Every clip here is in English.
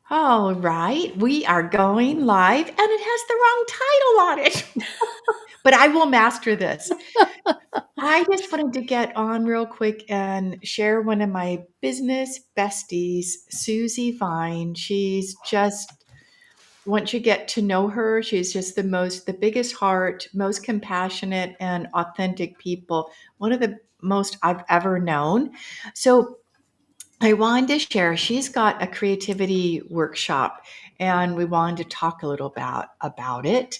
All right, we are going live and it has the wrong title on it, but I will master this. I just wanted to get on real quick and share one of my business besties, Susi Vine. She's just, once you get to know her, she's just the biggest heart, most compassionate and authentic people. One of the most I've ever known. So I wanted to share, she's got a creativity workshop and we wanted to talk a little about it.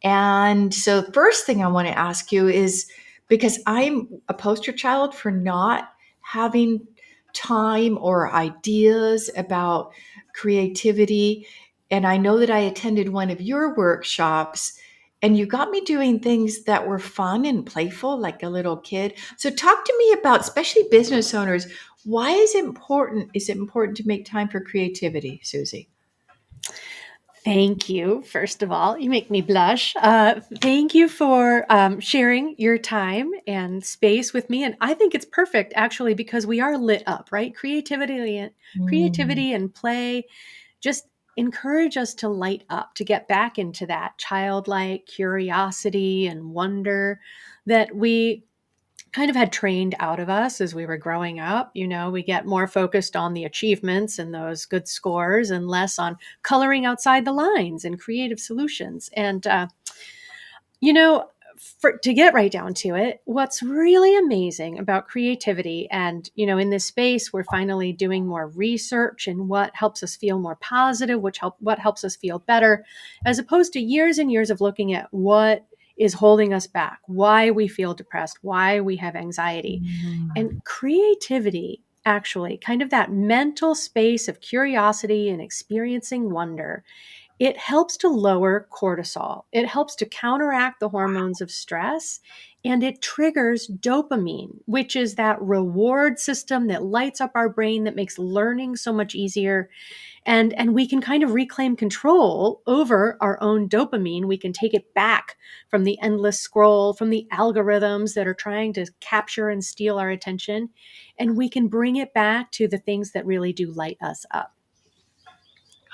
And so the first thing I want to ask you is, because I'm a poster child for not having time or ideas about creativity, and I know that I attended one of your workshops and you got me doing things that were fun and playful like a little kid. So talk to me about, especially business owners, why is it important to make time for creativity, Susie? Thank you, first of all. You make me blush. Thank you for sharing your time and space with me. And I think it's perfect, actually, because we are lit up, right? Mm. Creativity and play just encourage us to light up, to get back into that childlike curiosity and wonder that we kind of had trained out of us as we were growing up. We get more focused on the achievements and those good scores and less on coloring outside the lines and creative solutions. And, you know, to get right down to it, what's really amazing about creativity, and in this space, we're finally doing more research and what helps us feel more positive, what helps us feel better, as opposed to years and years of looking at what is holding us back, why we feel depressed, why we have anxiety. And Mm. creativity, actually, kind of that mental space of curiosity and experiencing wonder, it helps to lower cortisol. It helps to counteract the hormones of stress, and it triggers dopamine, which is that reward system that lights up our brain, that makes learning so much easier. And we can kind of reclaim control over our own dopamine. We can take it back from the endless scroll, from the algorithms that are trying to capture and steal our attention, and we can bring it back to the things that really do light us up.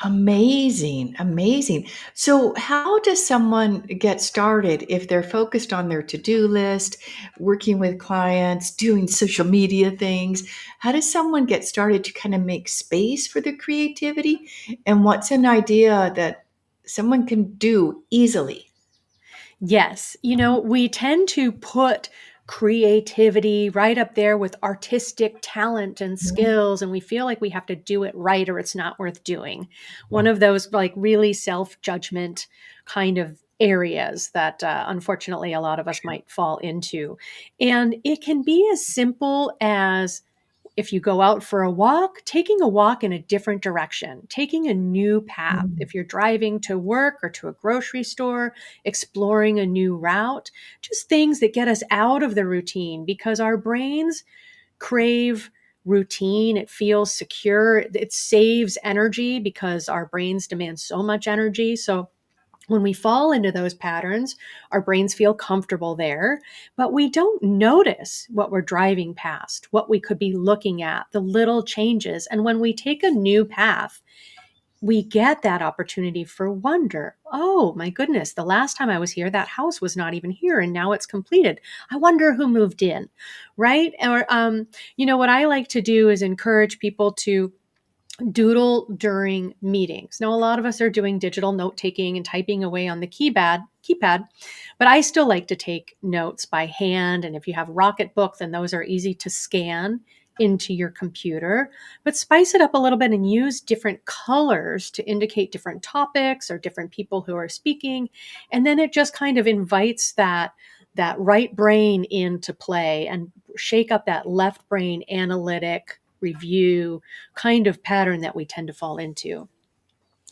Amazing, amazing. So, how does someone get started if they're focused on their to-do list, working with clients, doing social media things? How does someone get started to kind of make space for the creativity? And what's an idea that someone can do easily? Yes. We tend to put creativity right up there with artistic talent and Mhm. skills, and we feel like we have to do it right or it's not worth doing. One of those, like, really self judgment kind of areas that unfortunately a lot of us might fall into. And it can be as simple as, if you go out for a walk, taking a walk in a different direction, taking a new path. Mm. If you're driving to work or to a grocery store, exploring a new route, just things that get us out of the routine, because our brains crave routine. It feels secure. It saves energy because our brains demand so much energy. So when we fall into those patterns, our brains feel comfortable there, but we don't notice what we're driving past, what we could be looking at, the little changes. And when we take a new path, we get that opportunity for wonder. Oh my goodness, the last time I was here, that house was not even here and now it's completed. I wonder who moved in, right? Or, what I like to do is encourage people to doodle during meetings. Now, a lot of us are doing digital note taking and typing away on the keypad, but I still like to take notes by hand. And if you have Rocketbook, then those are easy to scan into your computer. But spice it up a little bit and use different colors to indicate different topics or different people who are speaking. And then it just kind of invites that right brain into play and shake up that left brain analytic review kind of pattern that we tend to fall into.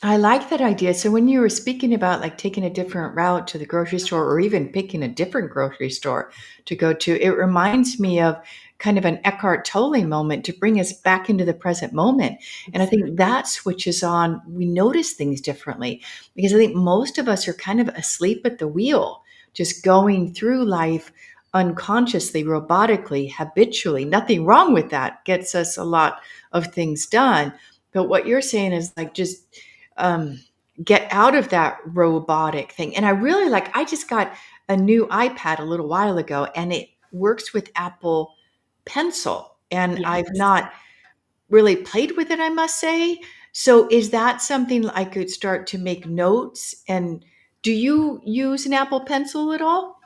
I like that idea. So when you were speaking about like taking a different route to the grocery store or even picking a different grocery store to go to, it reminds me of kind of an Eckhart Tolle moment to bring us back into the present moment. And I think Exactly. that switches on, we notice things differently because I think most of us are kind of asleep at the wheel, just going through life unconsciously, robotically, habitually. Nothing wrong with that. Gets us a lot of things done. But what you're saying is like just um, get out of that robotic thing. And I really like, I just got a new iPad a little while ago and it works with Apple Pencil. And I've Yes. not really played with it, I must say. So is that something I could start to make notes? And do you use an Apple Pencil at all?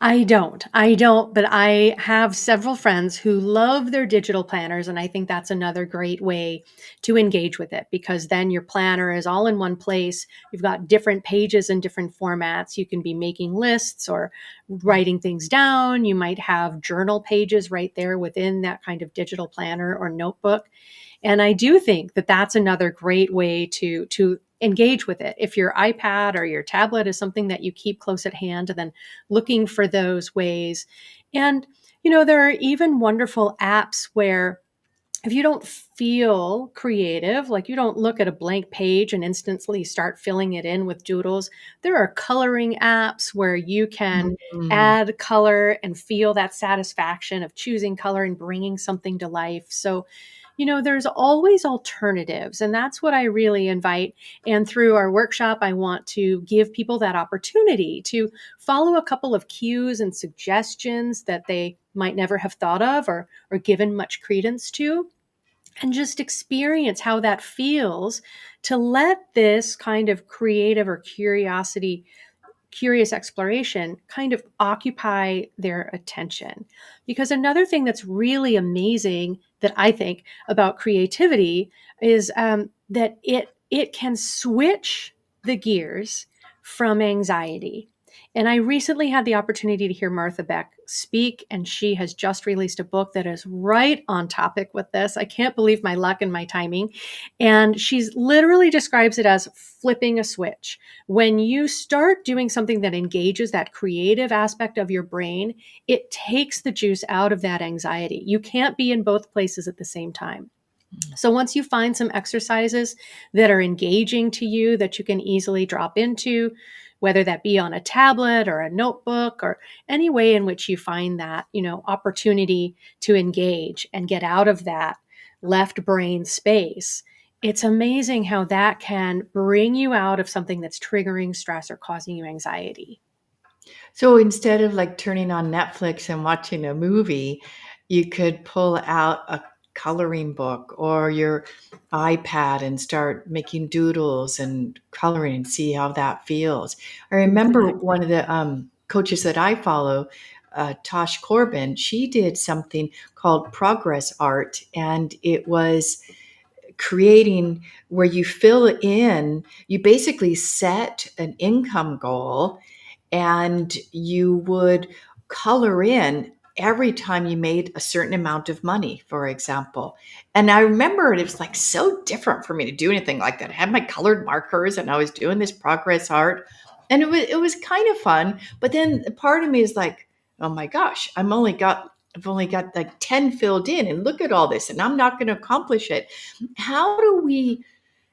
I don't, but I have several friends who love their digital planners. And I think that's another great way to engage with it because then your planner is all in one place. You've got different pages in different formats. You can be making lists or writing things down. You might have journal pages right there within that kind of digital planner or notebook. And I do think that that's another great way to engage with it. If your iPad or your tablet is something that you keep close at hand, then looking for those ways. And there are even wonderful apps where if you don't feel creative, like you don't look at a blank page and instantly start filling it in with doodles, there are coloring apps where you can Mm. add color and feel that satisfaction of choosing color and bringing something to life. So, there's always alternatives. And that's what I really invite. And through our workshop, I want to give people that opportunity to follow a couple of cues and suggestions that they might never have thought of or given much credence to and just experience how that feels to let this kind of creative or curious exploration kind of occupy their attention. Because another thing that's really amazing that I think about creativity is that it can switch the gears from anxiety. And I recently had the opportunity to hear Martha Beck speak, and she has just released a book that is right on topic with this. I can't believe my luck and my timing. And she's literally describes it as flipping a switch. When you start doing something that engages that creative aspect of your brain, it takes the juice out of that anxiety. You can't be in both places at the same time. So once you find some exercises that are engaging to you that you can easily drop into, whether that be on a tablet or a notebook or any way in which you find that, opportunity to engage and get out of that left brain space, it's amazing how that can bring you out of something that's triggering stress or causing you anxiety. So instead of like turning on Netflix and watching a movie, you could pull out a coloring book or your iPad and start making doodles and coloring and see how that feels. I remember one Exactly. of the coaches that I follow, Tosh Corbin, she did something called progress art, and it was creating where you fill in, you basically set an income goal and you would color in every time you made a certain amount of money, for example. And I remember it was like so different for me to do anything like that. I had my colored markers and I was doing this progress art and it was kind of fun. But then part of me is like, oh my gosh, I've only got like 10 filled in and look at all this and I'm not going to accomplish it. How do we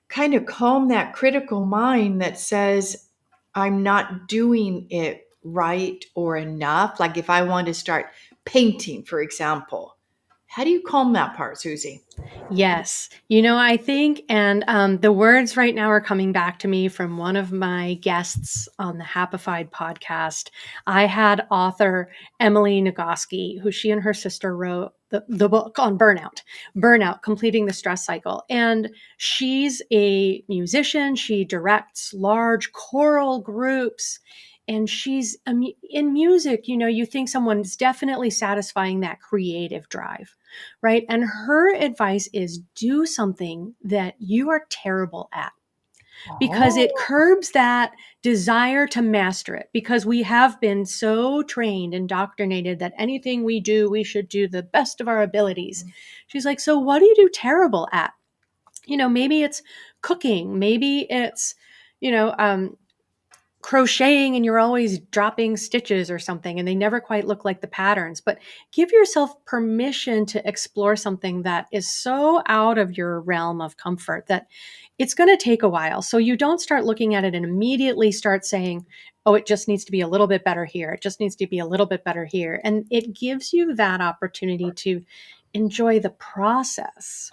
kind of calm that critical mind that says, I'm not doing it right or enough? Like if I want to start painting, for example, how do you calm that part, Susie? Yes. I think, and the words right now are coming back to me from one of my guests on the Happified podcast. I had author Emily Nagoski, who she and her sister wrote the book on burnout, completing the stress cycle. And she's a musician. She directs large choral groups. And she's in music, you think someone's definitely satisfying that creative drive, right? And her advice is do something that you are terrible at because it Oh, curbs that desire to master it. Because we have been so trained, indoctrinated that anything we do, we should do the best of our abilities. She's like, so what do you do terrible at? Maybe it's cooking, maybe it's, you know, crocheting and you're always dropping stitches or something and they never quite look like the patterns, but give yourself permission to explore something that is so out of your realm of comfort that it's going to take a while. So you don't start looking at it and immediately start saying, oh, it just needs to be a little bit better here, it just needs to be a little bit better here. And it gives you that opportunity to enjoy the process.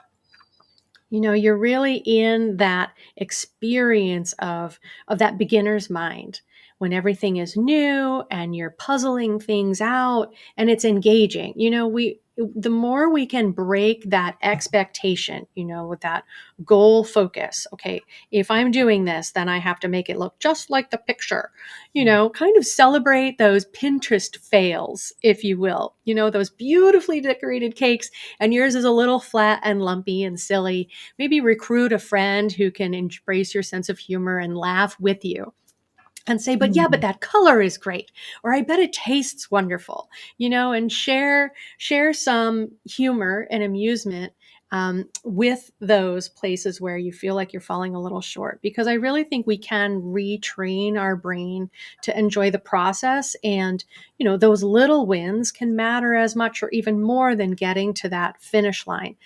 You're really in that experience of that beginner's mind when everything is new and you're puzzling things out and it's engaging. We the more we can break that expectation, with that goal focus. Okay, if I'm doing this, then I have to make it look just like the picture. Kind of celebrate those Pinterest fails, if you will. Those beautifully decorated cakes and yours is a little flat and lumpy and silly. Maybe recruit a friend who can embrace your sense of humor and laugh with you and say, but yeah, but Mm. that color is great, or I bet it tastes wonderful, and share some humor and amusement with those places where you feel like you're falling a little short, because I really think we can retrain our brain to enjoy the process. And those little wins can matter as much or even more than getting to that finish line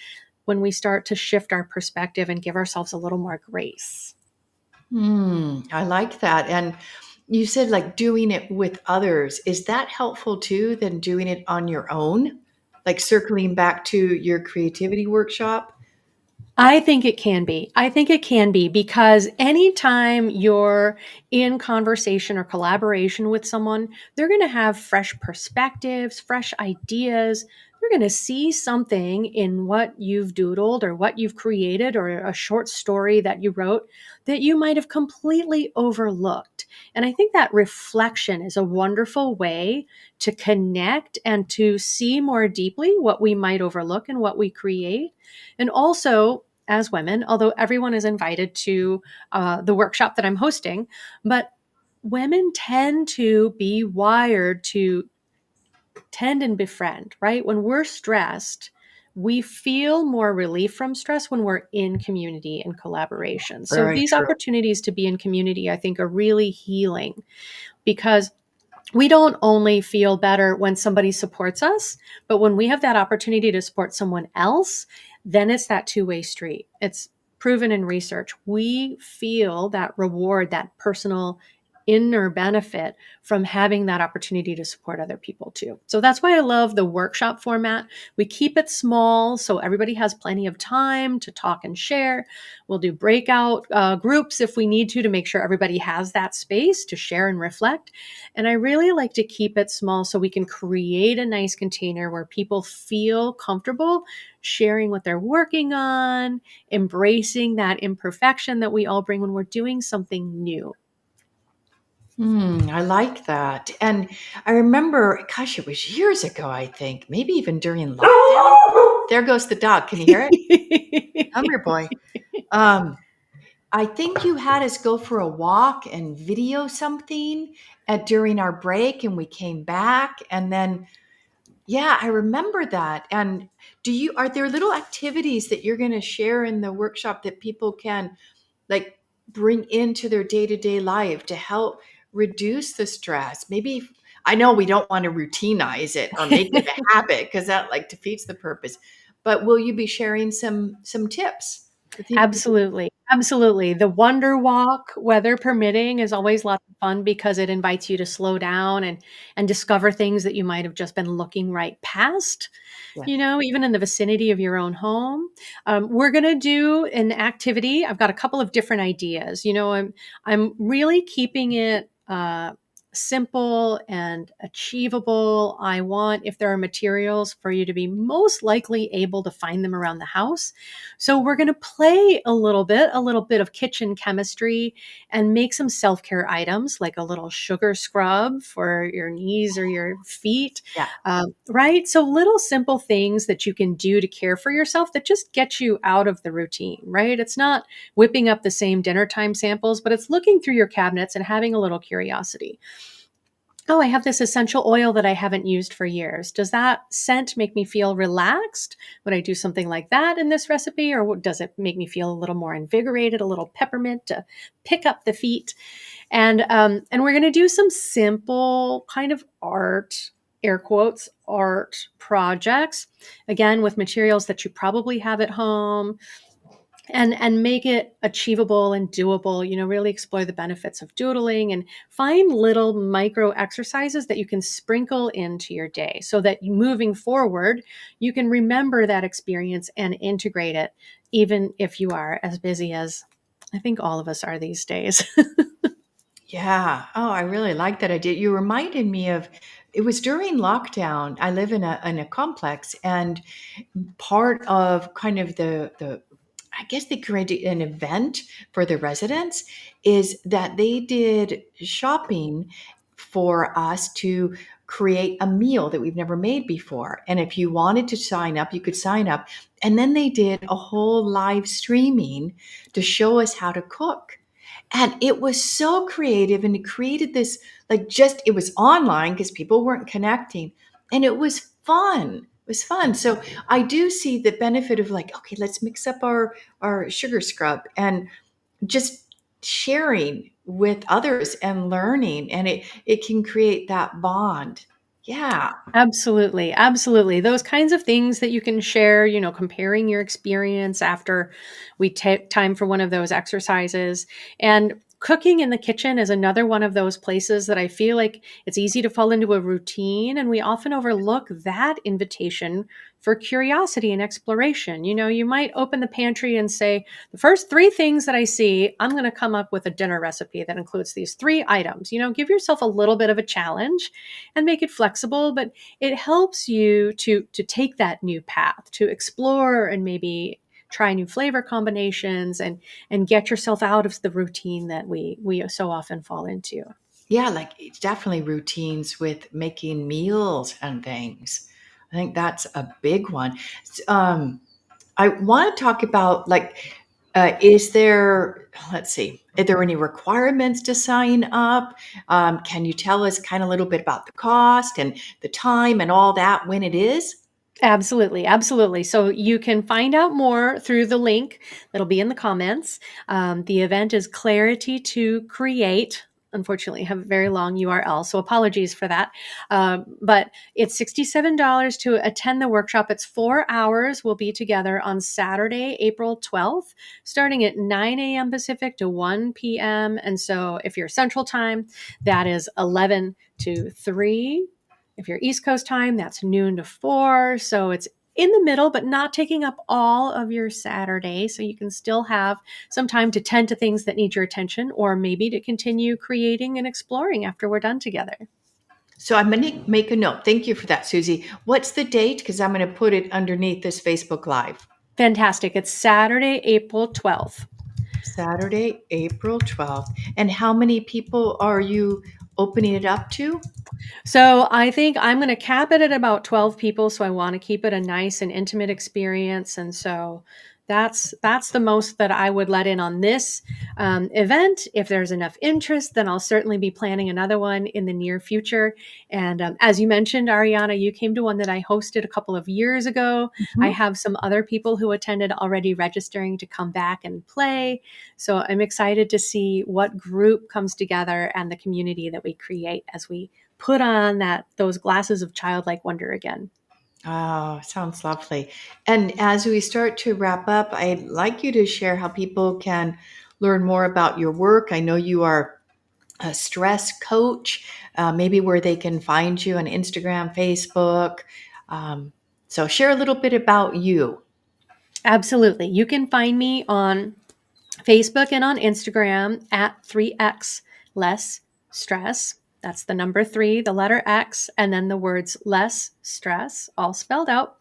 when we start to shift our perspective and give ourselves a little more grace. I like that. And you said like doing it with others. Is that helpful too than doing it on your own? Like circling back to your creativity workshop? I think it can be. I think it can be because anytime you're in conversation or collaboration with someone, they're going to have fresh perspectives, fresh ideas. They're going to see something in what you've doodled or what you've created or a short story that you wrote that you might have completely overlooked. And I think that reflection is a wonderful way to connect and to see more deeply what we might overlook and what we create. And also, as women, although everyone is invited to the workshop that I'm hosting, but women tend to be wired to tend and befriend, right? When we're stressed, we feel more relief from stress when we're in community and collaboration. So Very these true. opportunities to be in community, I think, are really healing because we don't only feel better when somebody supports us, but when we have that opportunity to support someone else, then it's that two-way street. It's proven in research. We feel that reward, that personal inner benefit from having that opportunity to support other people too. So that's why I love the workshop format. We keep it small so everybody has plenty of time to talk and share. We'll do breakout groups if we need to make sure everybody has that space to share and reflect. And I really like to keep it small so we can create a nice container where people feel comfortable sharing what they're working on, embracing that imperfection that we all bring when we're doing something new. I like that. And I remember, gosh, it was years ago, I think, maybe even during lockdown. There goes the dog. Can you hear it? Come here, boy. Um, I think you had us go for a walk and video something during our break, and we came back. And then, yeah, I remember that. And are there little activities that you're going to share in the workshop that people can like bring into their day-to-day life to help reduce the stress? Maybe I know we don't want to routinize it or make it a habit because that like defeats the purpose. But will you be sharing some tips for people? Absolutely. Absolutely. The Wonder Walk, weather permitting, is always lots of fun because it invites you to slow down and discover things that you might have just been looking right past, Yes. even in the vicinity of your own home. We're going to do an activity. I've got a couple of different ideas. I'm really keeping it simple and achievable. I want, if there are materials, for you to be most likely able to find them around the house. So we're going to play a little bit of kitchen chemistry and make some self-care items like a little sugar scrub for your knees or your feet. Yeah. Right? So little simple things that you can do to care for yourself that just get you out of the routine, right? It's not whipping up the same dinner time samples, but it's looking through your cabinets and having a little curiosity. Oh, I have this essential oil that I haven't used for years. Does that scent make me feel relaxed? Would I do something like that in this recipe? Or does it make me feel a little more invigorated, a little peppermint to pick up the feet? And we're going to do some simple kind of art, air quotes, art projects, again, with materials that you probably have at home. and make it achievable and doable. Really explore the benefits of doodling and find little micro exercises that you can sprinkle into your day so that moving forward you can remember that experience and integrate it, even if you are as busy as I think all of us are these days. Yeah. Oh, I really like that idea. You reminded me of it was during lockdown. I live in a complex, and part of kind of the I guess they created an event for the residents is that they did shopping for us to create a meal that we've never made before. And if you wanted to sign up, you could sign up. And then they did a whole live streaming to show us how to cook. And it was so creative, and it created this like just it was online because people weren't connecting, and it was fun. It was fun. So I do see the benefit of like, okay, let's mix up our sugar scrub and just sharing with others and learning, and it can create that bond. Yeah. Absolutely. Absolutely. Those kinds of things that you can share, comparing your experience after we take time for one of those exercises. And cooking in the kitchen is another one of those places that I feel like it's easy to fall into a routine. And we often overlook that invitation for curiosity and exploration. You might open the pantry and say, the first three things that I see, I'm going to come up with a dinner recipe that includes these three items. Give yourself a little bit of a challenge and make it flexible, but it helps you to take that new path, to explore and maybe try new flavor combinations and get yourself out of the routine that we so often fall into. Yeah, like it's definitely routines with making meals and things. I think that's a big one. I want to talk about like, is there, let's see, are there any requirements to sign up? Can you tell us kind of a little bit about the cost and the time and all that when it is? Absolutely, absolutely. So you can find out more through the link that'll be in the comments. The event is Clarity to Create. Unfortunately, I have a very long URL, so apologies for that. But it's $67 to attend the workshop. It's 4 hours. We'll be together on Saturday, April 12th, starting at 9 a.m. Pacific to 1 p.m. And so if you're Central Time, that is 11 to 3. If you're East Coast time, that's noon to 4. So it's in the middle, but not taking up all of your Saturday. So you can still have some time to tend to things that need your attention, or maybe to continue creating and exploring after we're done together. So I'm going to make a note. Thank you for that, Susie. What's the date? Because I'm going to put it underneath this Facebook Live. Fantastic. It's Saturday, April 12th. Saturday, April 12th. And how many people are you opening it up to? So I think I'm going to cap it at about 12 people. So I want to keep it a nice and intimate experience. And so that's the most that I would let in on this event. If there's enough interest, then I'll certainly be planning another one in the near future. And as you mentioned, Ariana, you came to one that I hosted a couple of years ago. I Mhm. have some other people who attended already registering to come back and play. So I'm excited to see what group comes together and the community that we create as we put on those glasses of childlike wonder again. Oh, sounds lovely. And as we start to wrap up, I'd like you to share how people can learn more about your work. I know you are a stress coach, maybe where they can find you on Instagram, Facebook. Um, so share a little bit about you. Absolutely. You can find me on Facebook and on Instagram at 3x less stress. That's the number 3, the letter X, and then the words less stress, all spelled out.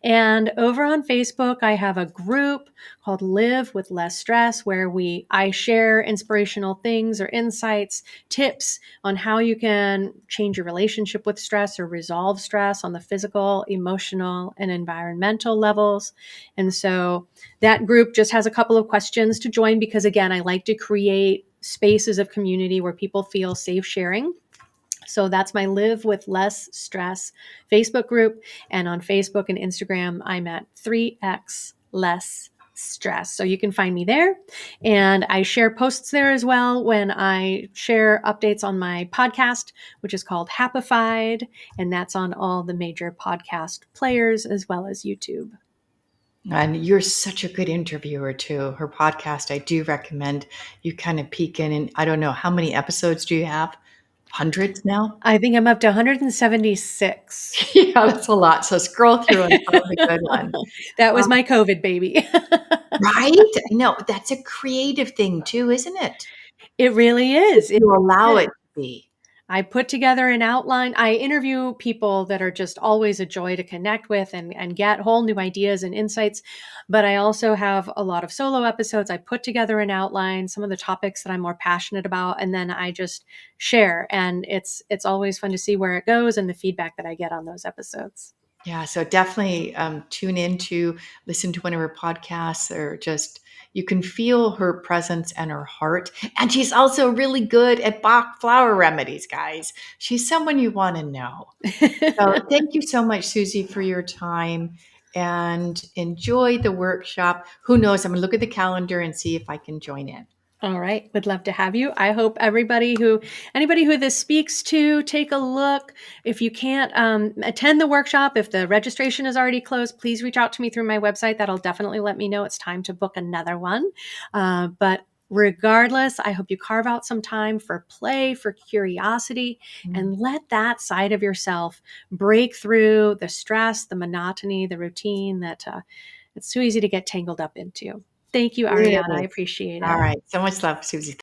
And over on Facebook, I have a group called Live with Less Stress, where I share inspirational things or insights, tips on how you can change your relationship with stress or resolve stress on the physical, emotional, and environmental levels. And so that group just has a couple of questions to join because, again, I like to create spaces of community where people feel safe sharing. So that's my Live with Less Stress Facebook group. And on Facebook and Instagram, I'm at 3x less stress. So you can find me there. And I share posts there as well when I share updates on my podcast, which is called Happified. And that's on all the major podcast players as well as YouTube. And you're such a good interviewer too. Her podcast, I do recommend you kind of peek in. And I don't know, how many episodes do you have? Hundreds now? I think I'm up to 176. Yeah, that's a lot. So scroll through and find a good one. That was Um, my COVID baby. right? No, that's a creative thing too, isn't it? It really If is. It you allow is. it to be. I put together an outline. I interview people that are just always a joy to connect with and get whole new ideas and insights. But I also have a lot of solo episodes. I put together an outline, some of the topics that I'm more passionate about, and then I just share. And it's always fun to see where it goes and the feedback that I get on those episodes. Yeah, so definitely tune in to listen to one of her podcasts, or just you can feel her presence and her heart. And she's also really good at Bach flower remedies, guys. She's someone you want to know. So thank you so much, Susie, for your time, and enjoy the workshop. Who knows? I'm going to look at the calendar and see if I can join in. All right. Would love to have you. I hope anybody who this speaks to, take a look. If you can't attend the workshop, if the registration is already closed, please reach out to me through my website. That'll definitely let me know it's time to book another one. But regardless, I hope you carve out some time for play, for curiosity, and let that side of yourself break through the stress, the monotony, the routine that it's too easy to get tangled up into. Thank you, It Ariana. I is. appreciate All it. right. So much love, Susie.